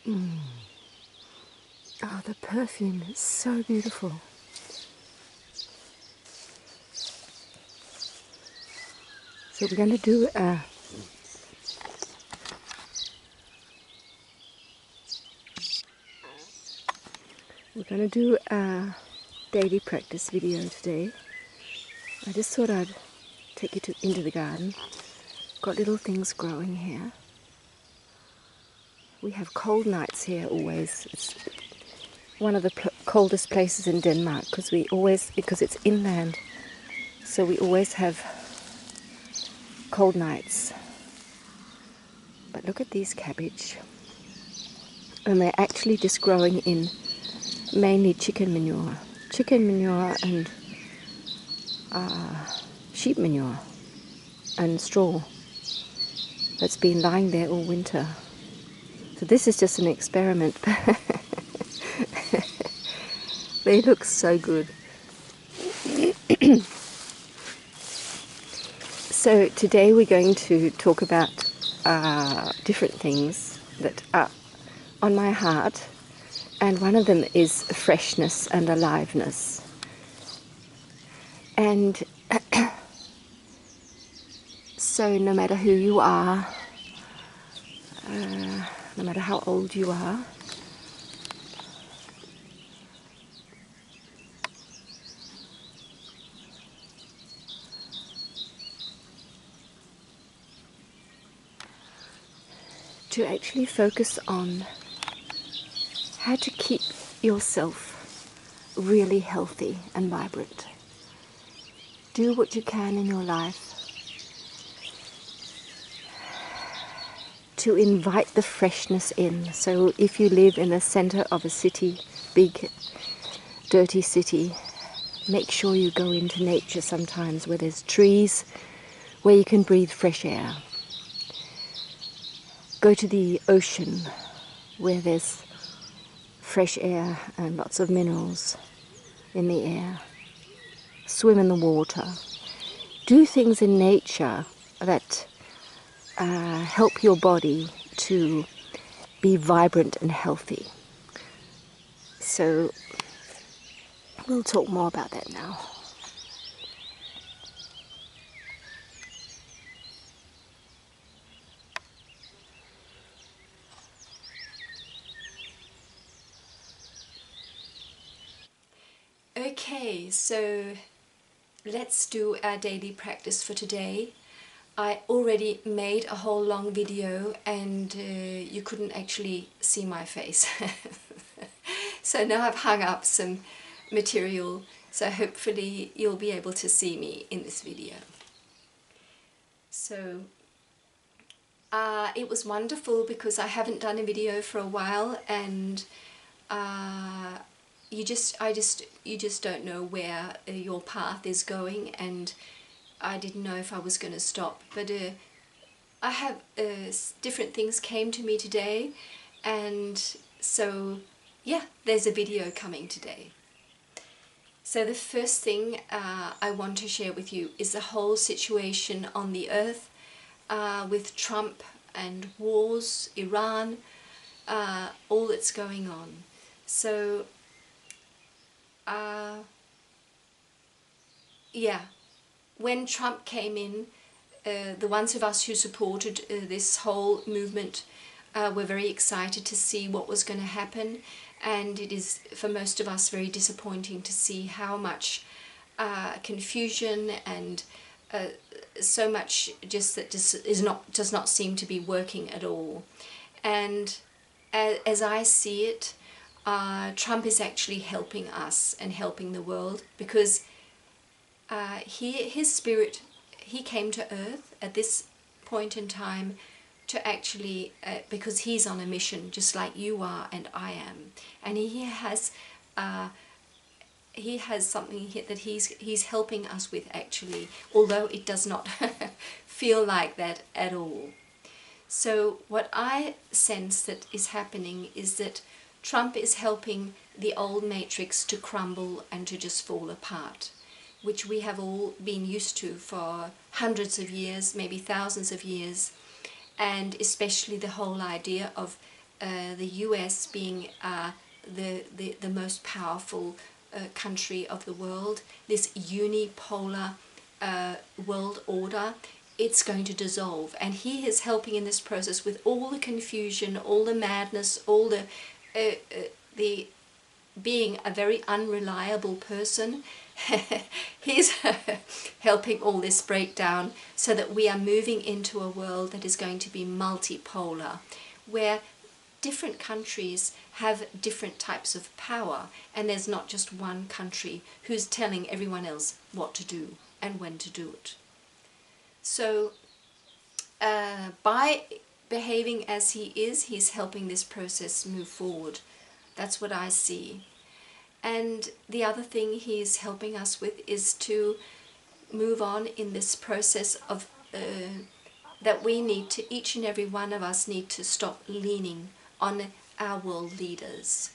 Oh, the perfume is so beautiful. So we're going to do a daily practice video today. I just thought I'd take you into the garden. Got little things growing here. We have cold nights here always. It's one of the coldest places in Denmark because it's inland. So we always have cold nights. But look at these cabbage. And they're actually just growing in mainly chicken manure. Chicken manure and sheep manure and straw that's been lying there all winter. So this is just an experiment. They look so good. So today we're going to talk about different things that are on my heart, and one of them is freshness and aliveness. And so no matter who you are, no matter how old you are, to actually focus on how to keep yourself really healthy and vibrant. Do what you can in your life to invite the freshness in. So if you live in the center of a city, big, dirty city, make sure you go into nature sometimes where there's trees, where you can breathe fresh air. Go to the ocean where there's fresh air and lots of minerals in the air. Swim in the water. Do things in nature that help your body to be vibrant and healthy. So we'll talk more about that now. Okay, so let's do our daily practice for today. I already made a whole long video and you couldn't actually see my face. So now I've hung up some material, so hopefully you'll be able to see me in this video. So it was wonderful because I haven't done a video for a while, and you just don't know where your path is going, and I didn't know if I was going to stop, but I have different things came to me today, and so yeah, there's a video coming today. So the first thing I want to share with you is the whole situation on the earth with Trump and wars, Iran, all that's going on. So yeah, when Trump came in, the ones of us who supported this whole movement were very excited to see what was going to happen, and it is for most of us very disappointing to see how much confusion and so much just that does not seem to be working at all. And as I see it, Trump is actually helping us and helping the world, because his spirit, he came to earth at this point in time to actually, because he's on a mission just like you are and I am, and he has something that he's helping us with actually, although it does not feel like that at all. So what I sense that is happening is that Trump is helping the old matrix to crumble and to just fall apart, which we have all been used to for hundreds of years, maybe thousands of years, and especially the whole idea of the US being the most powerful country of the world, this unipolar world order, it's going to dissolve. And he is helping in this process with all the confusion, all the madness, all the being a very unreliable person. He's helping all this break down so that we are moving into a world that is going to be multipolar, where different countries have different types of power, and there's not just one country who's telling everyone else what to do and when to do it. So by behaving as he is, he's helping this process move forward. That's what I see. And the other thing he's helping us with is to move on in this process of that we need to, each and every one of us need to stop leaning on our world leaders,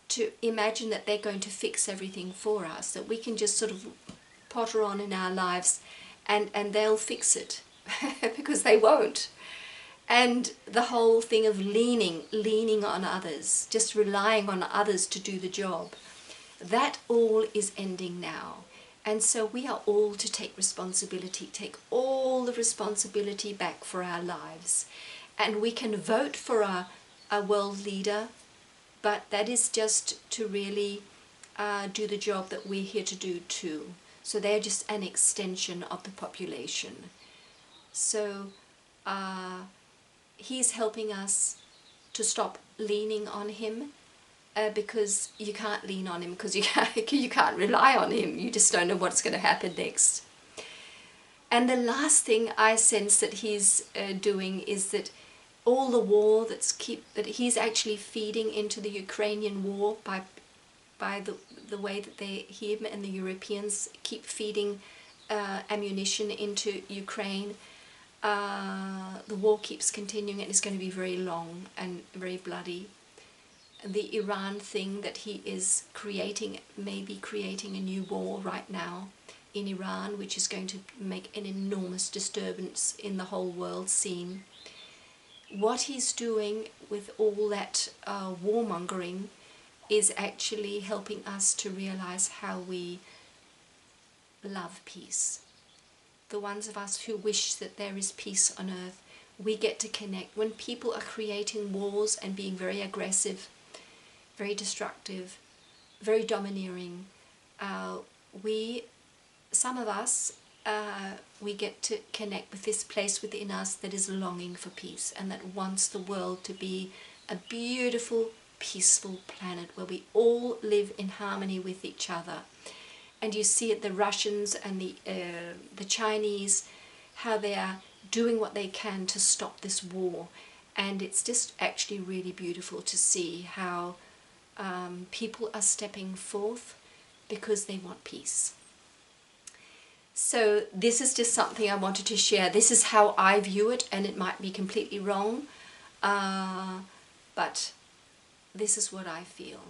to imagine that they're going to fix everything for us, that we can just sort of potter on in our lives and they'll fix it, because they won't. And the whole thing of leaning on others, just relying on others to do the job, that all is ending now. And so we are all to take responsibility, take all the responsibility back for our lives. And we can vote for a world leader, but that is just to really do the job that we're here to do too. So they're just an extension of the population. So he's helping us to stop leaning on him, because you can't lean on him, because you can't rely on him. You just don't know what's going to happen next. And the last thing I sense that he's doing is that all the war that he's actually feeding into the Ukrainian war by the way that him and the Europeans keep feeding ammunition into Ukraine. The war keeps continuing, and it's going to be very long and very bloody. The Iran thing that he is maybe creating a new war right now in Iran, which is going to make an enormous disturbance in the whole world scene. What he's doing with all that warmongering is actually helping us to realize how we love peace. The ones of us who wish that there is peace on earth, we get to connect. When people are creating wars and being very aggressive, very destructive, very domineering, some of us, we get to connect with this place within us that is longing for peace and that wants the world to be a beautiful, peaceful planet where we all live in harmony with each other. And you see it, the Russians and the Chinese, how they are doing what they can to stop this war. And it's just actually really beautiful to see how people are stepping forth because they want peace. So this is just something I wanted to share. This is how I view it, and it might be completely wrong, but this is what I feel.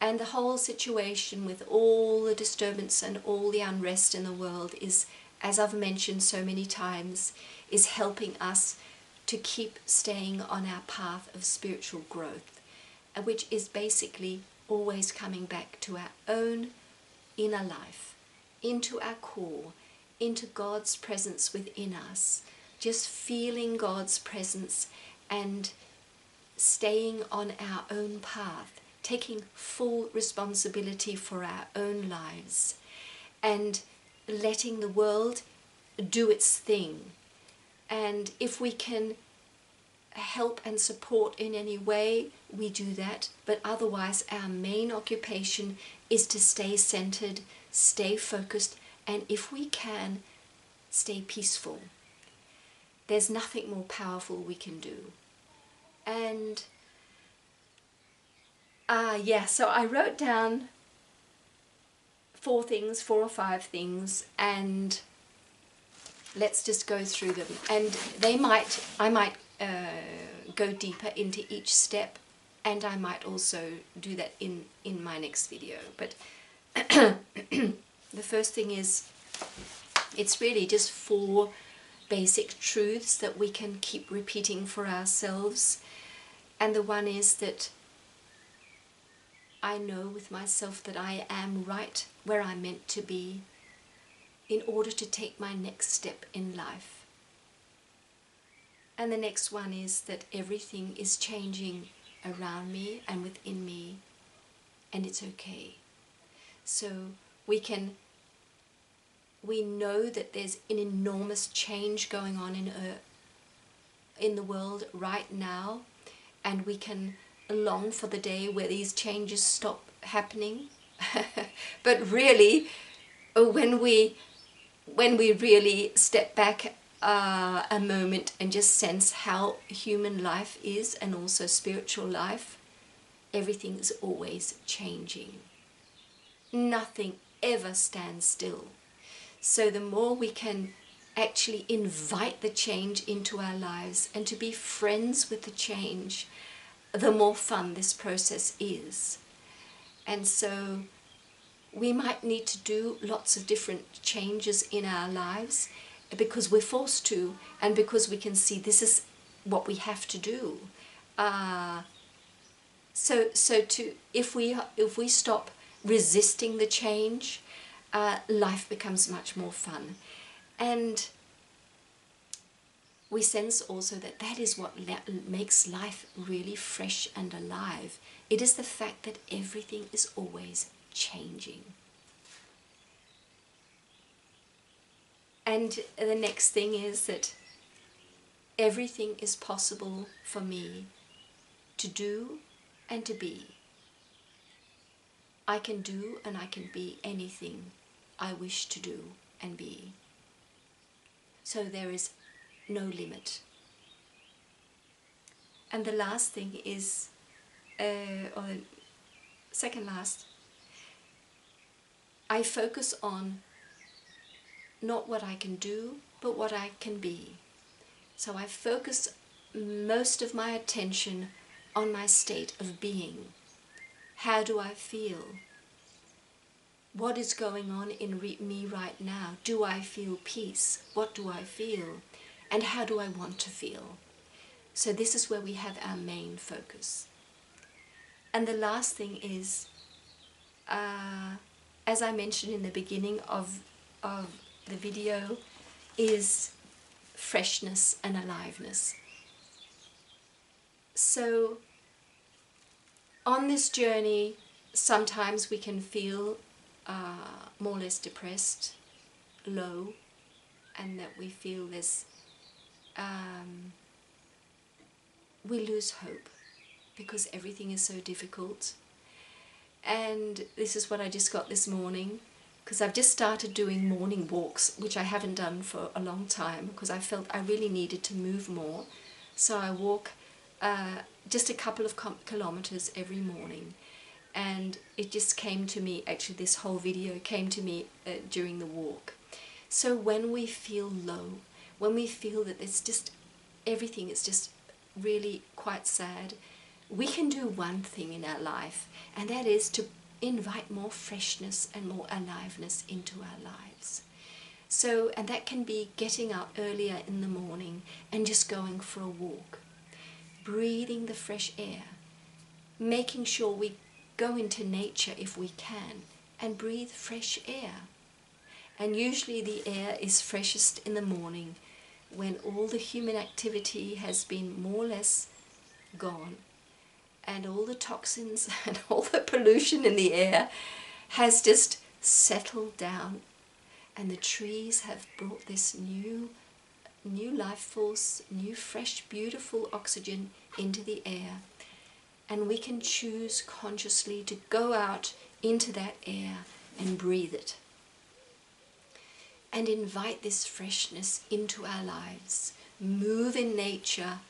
And the whole situation with all the disturbance and all the unrest in the world is, as I've mentioned so many times, is helping us to keep staying on our path of spiritual growth, which is basically always coming back to our own inner life, into our core, into God's presence within us, just feeling God's presence and staying on our own path, taking full responsibility for our own lives and letting the world do its thing. And if we can help and support in any way, we do that. But otherwise, our main occupation is to stay centered, stay focused, and if we can, stay peaceful. There's nothing more powerful we can do. And so I wrote down 4 or 5 things, and let's just go through them. And I might go deeper into each step, and I might also do that in my next video. But the first thing is, it's really just 4 basic truths that we can keep repeating for ourselves. And the one is that I know with myself that I am right where I'm meant to be in order to take my next step in life. And the next one is that everything is changing around me and within me, and it's okay. So we know that there's an enormous change going on in the world right now, and we can long for the day where these changes stop happening. But really, when we really step back a moment and just sense how human life is, and also spiritual life, everything is always changing. Nothing ever stands still. So the more we can actually invite the change into our lives and to be friends with the change, the more fun this process is. And so we might need to do lots of different changes in our lives because we're forced to, and because we can see this is what we have to do. If we stop resisting the change, life becomes much more fun. And we sense also that that is what makes life really fresh and alive. It is the fact that everything is always changing. And the next thing is that everything is possible for me to do and to be. I can do and I can be anything I wish to do and be. So there is no limit. And the last thing is, or the second last, I focus on not what I can do, but what I can be. So I focus most of my attention on my state of being. How do I feel? What is going on in me right now? Do I feel peace? What do I feel? And how do I want to feel? So this is where we have our main focus. And the last thing is, as I mentioned in the beginning of the video, is freshness and aliveness. So on this journey, sometimes we can feel more or less depressed, low, and that we feel this, we lose hope because everything is so difficult. And this is what I just got this morning, because I've just started doing morning walks, which I haven't done for a long time, because I felt I really needed to move more. So I walk just a couple of kilometers every morning. And it just came to me, actually this whole video came to me during the walk. So when we feel low, when we feel that it's just, everything is just really quite sad, we can do one thing in our life, and that is to invite more freshness and more aliveness into our lives. So, and that can be getting up earlier in the morning and just going for a walk, breathing the fresh air, making sure we go into nature if we can and breathe fresh air. And usually the air is freshest in the morning when all the human activity has been more or less gone, and all the toxins and all the pollution in the air has just settled down, and the trees have brought this new life force, new fresh beautiful oxygen into the air, and we can choose consciously to go out into that air and breathe it and invite this freshness into our lives. Move in nature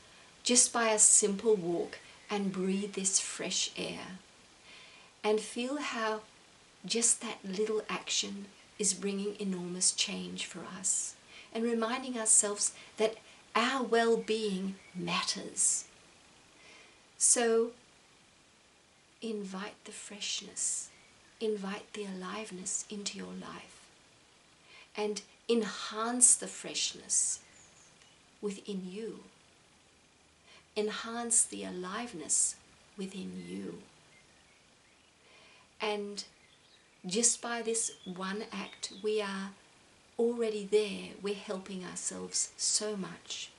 just by a simple walk and breathe this fresh air, and feel how just that little action is bringing enormous change for us, and reminding ourselves that our well-being matters. So invite the freshness, invite the aliveness into your life, and enhance the freshness within you. enhance the aliveness within you. And just by this one act, we are already there. We're helping ourselves so much.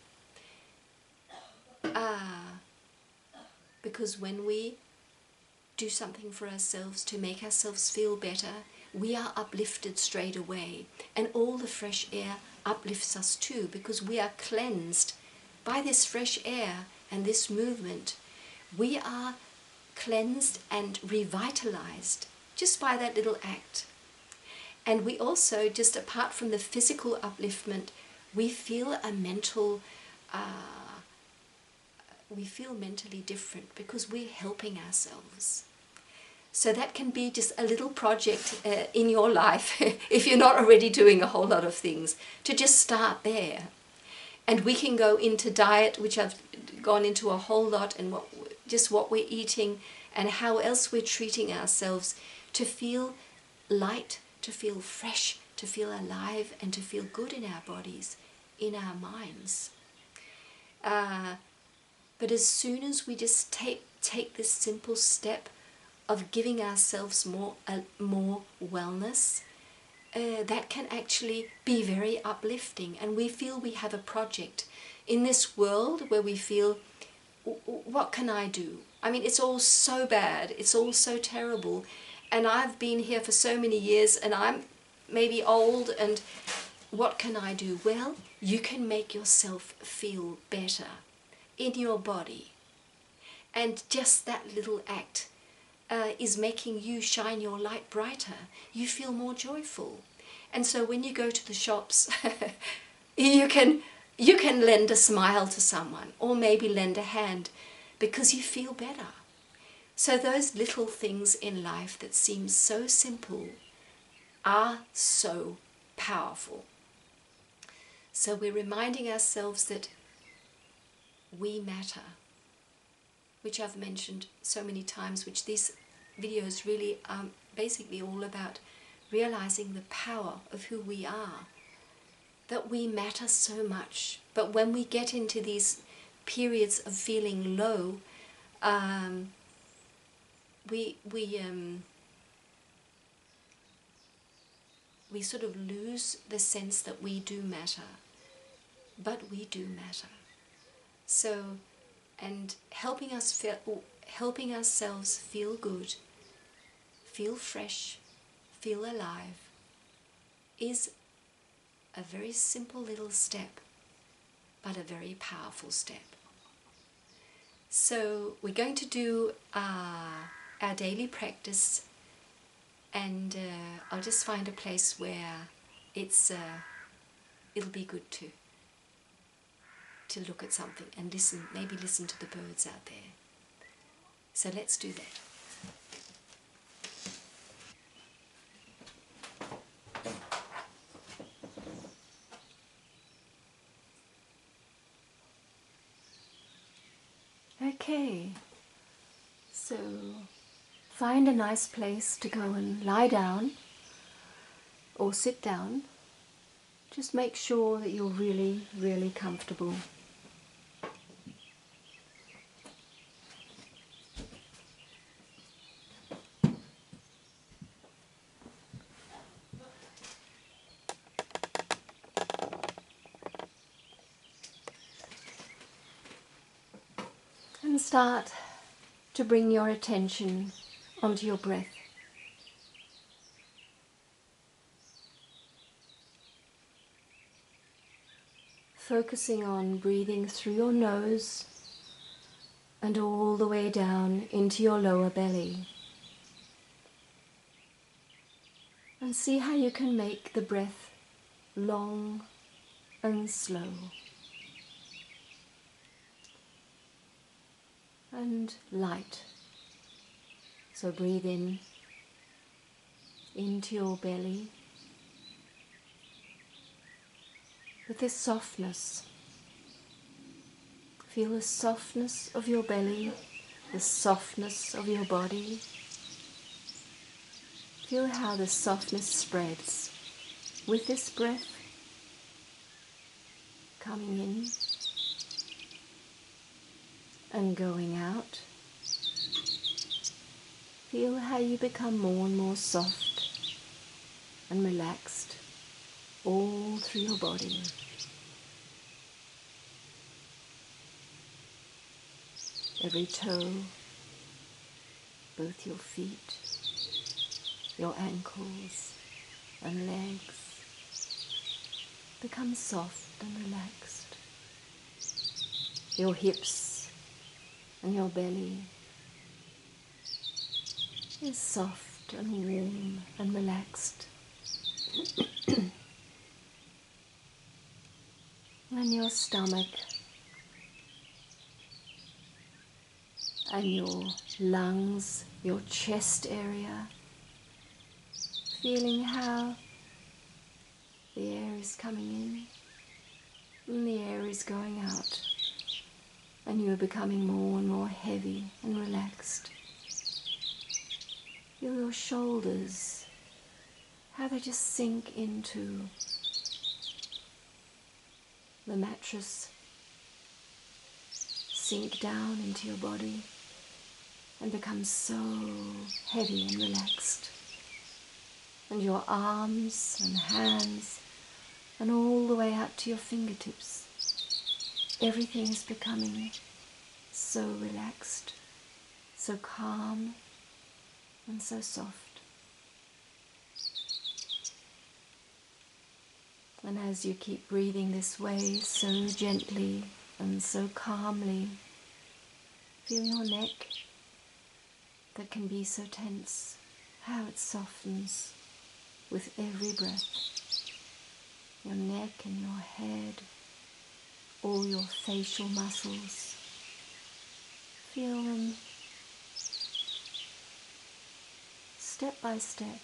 Because when we do something for ourselves to make ourselves feel better, we are uplifted straight away. And all the fresh air uplifts us too, because we are cleansed by this fresh air and this movement. We are cleansed and revitalized just by that little act. And we also, just apart from the physical upliftment, we feel we feel mentally different because we're helping ourselves. So that can be just a little project in your life, if you're not already doing a whole lot of things, to just start there. And we can go into diet, which I've gone into a whole lot, and what we're eating and how else we're treating ourselves to feel light, to feel fresh, to feel alive, and to feel good in our bodies, in our minds. But as soon as we just take this simple step of giving ourselves more wellness, that can actually be very uplifting, and we feel we have a project in this world where we feel, what can I do? I mean, it's all so bad, it's all so terrible, and I've been here for so many years, and I'm maybe old, and what can I do? Well, you can make yourself feel better in your body, and just that little act is making you shine your light brighter. You feel more joyful. And so when you go to the shops, you can lend a smile to someone, or maybe lend a hand, because you feel better. So those little things in life that seem so simple are so powerful. So we're reminding ourselves that we matter, which I've mentioned so many times, which these videos really are basically all about, realizing the power of who we are, that we matter so much. But when we get into these periods of feeling low, we sort of lose the sense that we do matter, but we do matter. So, and helping ourselves feel good, feel fresh, feel alive, is a very simple little step, but a very powerful step. So we're going to do our daily practice, and I'll just find a place where it'll be good to look at something and listen, maybe listen to the birds out there. So let's do that. Okay, so find a nice place to go and lie down or sit down. Just make sure that you're really, really comfortable. And start to bring your attention onto your breath. Focusing on breathing through your nose and all the way down into your lower belly. And see how you can make the breath long and slow. And light. So breathe in into your belly with this softness. Feel the softness of your belly, the softness of your body. Feel how the softness spreads with this breath coming in and going out. Feel how you become more and more soft and relaxed all through your body. Every toe, both your feet, your ankles and legs become soft and relaxed. Your hips and your belly is soft and warm and relaxed. And your stomach and your lungs, your chest area, feeling how the air is coming in and the air is going out, and you are becoming more and more heavy and relaxed. Feel your shoulders, how they just sink into the mattress, sink down into your body and become so heavy and relaxed. And your arms and hands and all the way out to your fingertips, everything is becoming so relaxed, so calm and so soft. And as you keep breathing this way, so gently and so calmly, feel your neck that can be so tense, how it softens with every breath. Your neck and your head, all your facial muscles, feel them step by step,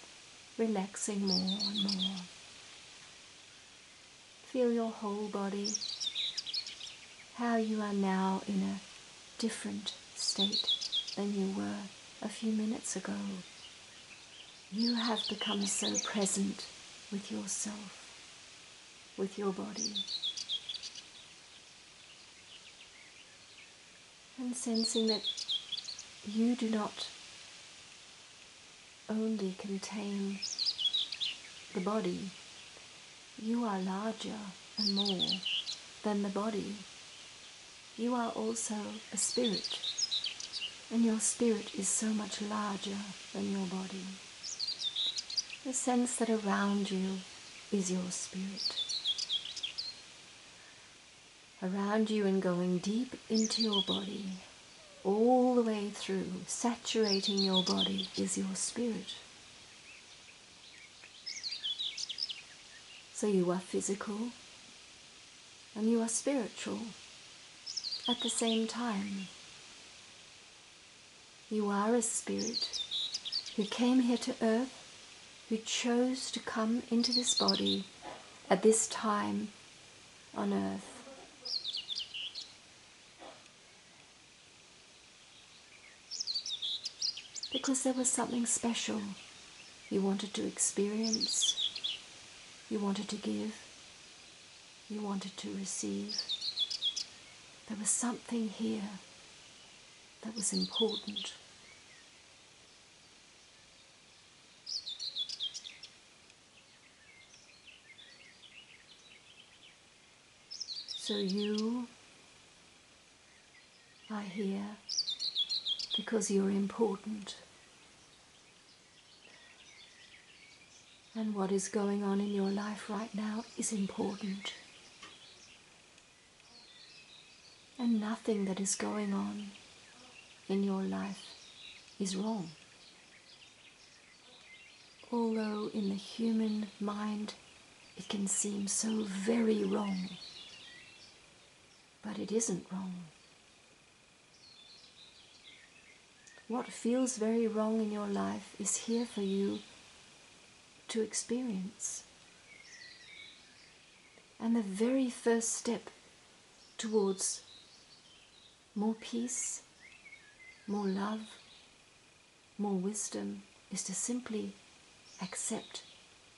relaxing more and more. Feel your whole body, how you are now in a different state than you were a few minutes ago. You have become so present with yourself, with your body, and sensing that you do not only contain the body, you are larger and more than the body. You are also a spirit, and your spirit is so much larger than your body. The sense that around you is your spirit. Around you and going deep into your body, all the way through, saturating your body is your spirit. So you are physical and you are spiritual at the same time. You are a spirit who came here to earth, who chose to come into this body at this time on earth. Because there was something special you wanted to experience, you wanted to give, you wanted to receive. There was something here that was important. So you are here because you're important. And what is going on in your life right now is important. And nothing that is going on in your life is wrong. Although in the human mind it can seem so very wrong, but it isn't wrong. What feels very wrong in your life is here for you to experience. And the very first step towards more peace, more love, more wisdom is to simply accept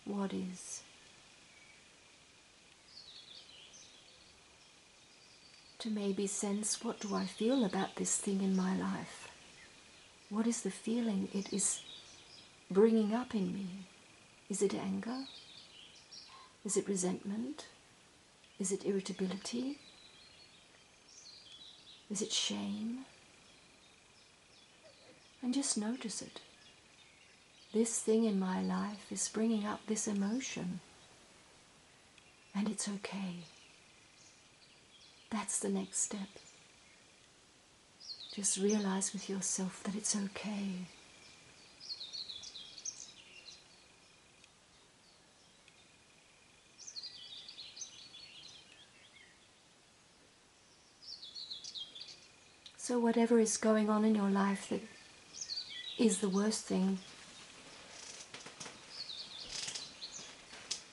what is. to maybe sense, what do I feel about this thing in my life? What is the feeling it is bringing up in me? Is it anger? Is it resentment? Is it irritability? Is it shame? And just notice it. This thing in my life is bringing up this emotion, and it's okay. That's the next step. Just realize with yourself that it's okay. So whatever is going on in your life that is the worst thing,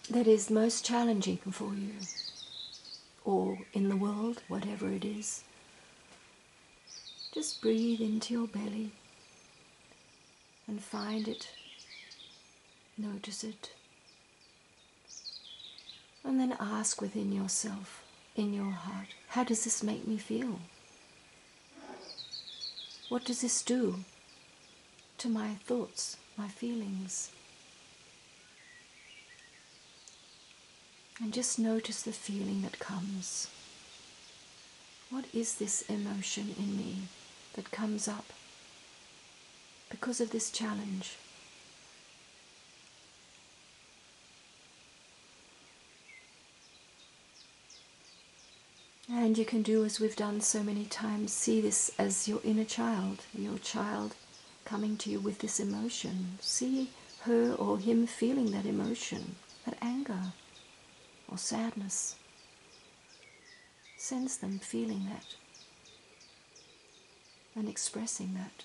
that is most challenging for you, or in the world, whatever it is, just breathe into your belly and find it, notice it, and then ask within yourself, in your heart, how does this make me feel? What does this do to my thoughts, my feelings? And just notice the feeling that comes. What is this emotion in me that comes up because of this challenge? And you can do as we've done so many times, see this as your inner child, your child coming to you with this emotion. See her or him feeling that emotion, that anger or sadness. Sense them feeling that and expressing that.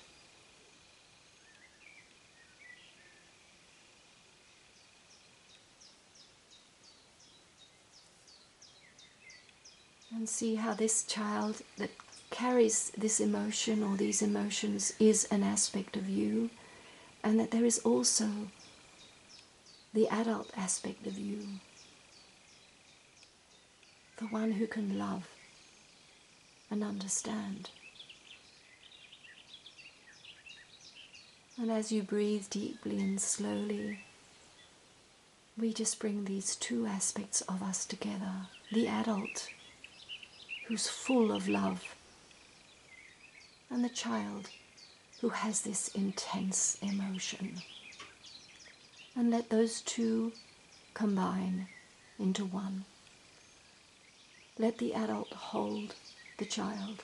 And see how this child that carries this emotion or these emotions is an aspect of you, and that there is also the adult aspect of you, the one who can love and understand. And as you breathe deeply and slowly, we just bring these two aspects of us together. The adult, who's full of love, and the child, who has this intense emotion. And let those two combine into one. Let the adult hold the child.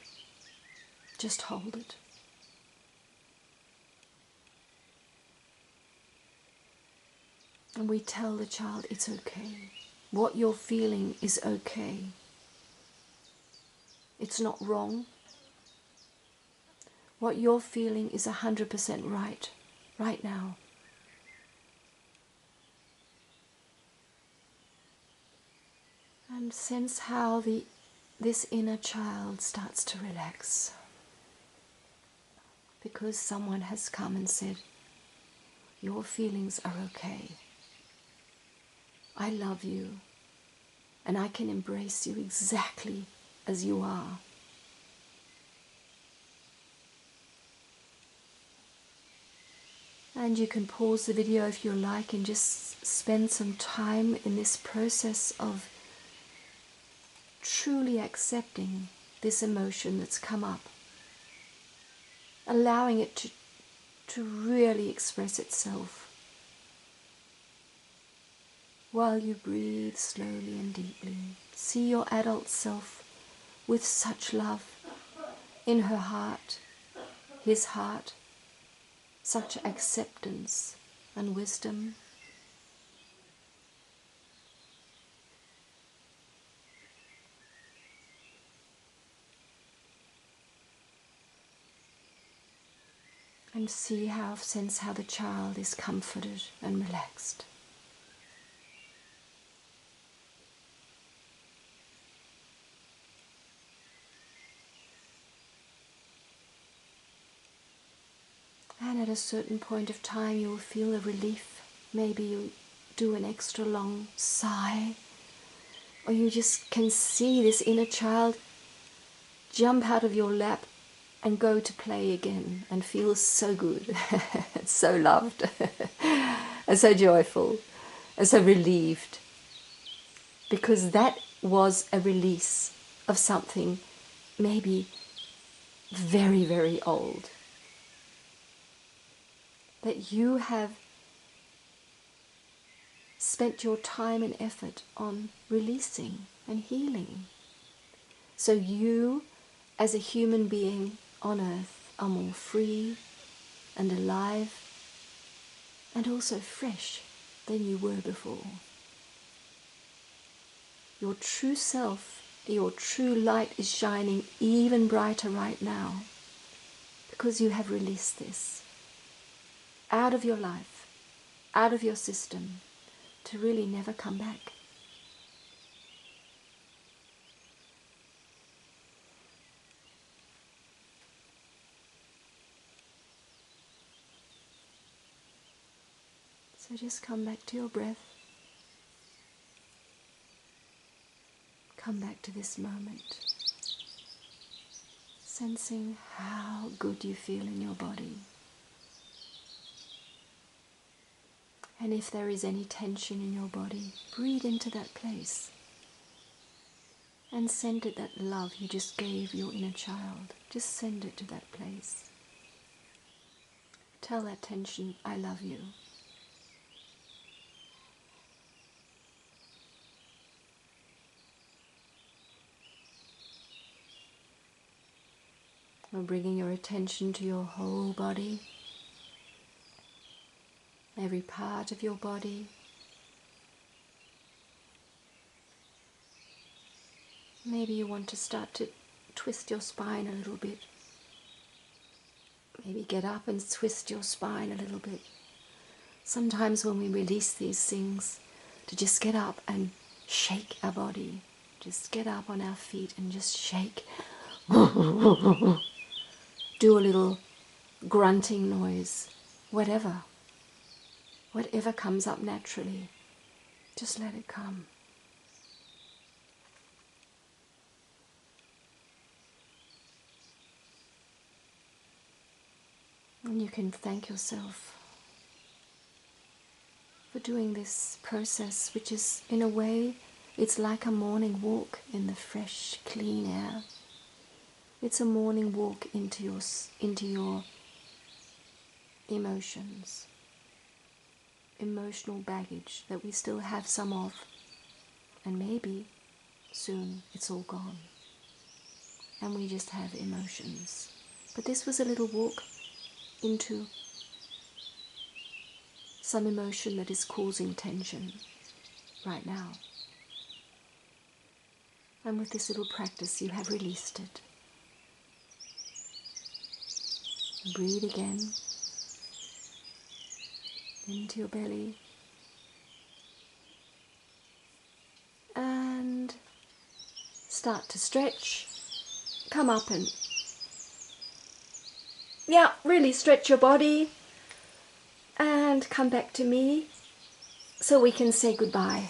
Just hold it. And we tell the child it's okay. What you're feeling is okay. It's not wrong. What you're feeling is 100% right now. And sense how this inner child starts to relax. Because someone has come and said, your feelings are okay. I love you, and I can embrace you exactly as you are. And you can pause the video if you like and just spend some time in this process of truly accepting this emotion that's come up, allowing it to really express itself while you breathe slowly and deeply. See your adult self with such love in her heart, his heart, such acceptance and wisdom. And sense how the child is comforted and relaxed. And at a certain point of time you will feel a relief. Maybe you do an extra long sigh, or you just can see this inner child jump out of your lap and go to play again and feel so good, so loved, and so joyful, and so relieved, because that was a release of something maybe very, very old that you have spent your time and effort on releasing and healing. So you, as a human being on earth, are more free and alive and also fresh than you were before. Your true self, your true light is shining even brighter right now because you have released this out of your life, out of your system, to really never come back. So just come back to your breath. Come back to this moment, sensing how good you feel in your body. And if there is any tension in your body, breathe into that place and send it that love you just gave your inner child. Just send it to that place. Tell that tension, I love you. We're bringing your attention to your whole body, every part of your body. Maybe you want to start to twist your spine a little bit. Maybe get up and twist your spine a little bit. Sometimes when we release these things, to just get up and shake our body. Just get up on our feet and just shake. Do a little grunting noise. Whatever comes up naturally, just let it come. And you can thank yourself for doing this process, which is, in a way, it's like a morning walk in the fresh, clean air. It's a morning walk into your emotions, emotional baggage that we still have some of, and maybe soon it's all gone, and we just have emotions. But this was a little walk into some emotion that is causing tension right now. And with this little practice, you have released it. Breathe again into your belly and start to stretch. Come up and really stretch your body and come back to me so we can say goodbye.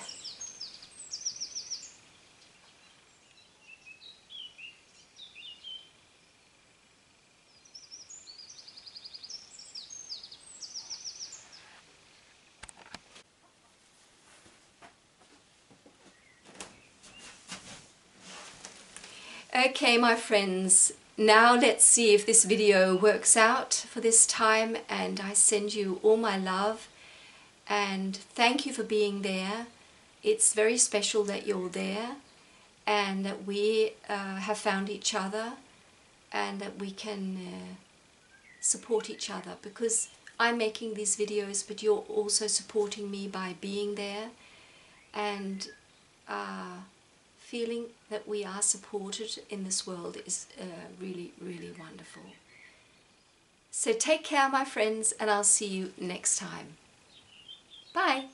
Okay, my friends, now let's see if this video works out for this time, and I send you all my love and thank you for being there. It's very special that you're there and that we have found each other and that we can support each other, because I'm making these videos but you're also supporting me by being there and feeling that we are supported in this world is really, really wonderful. So take care, my friends, and I'll see you next time. Bye.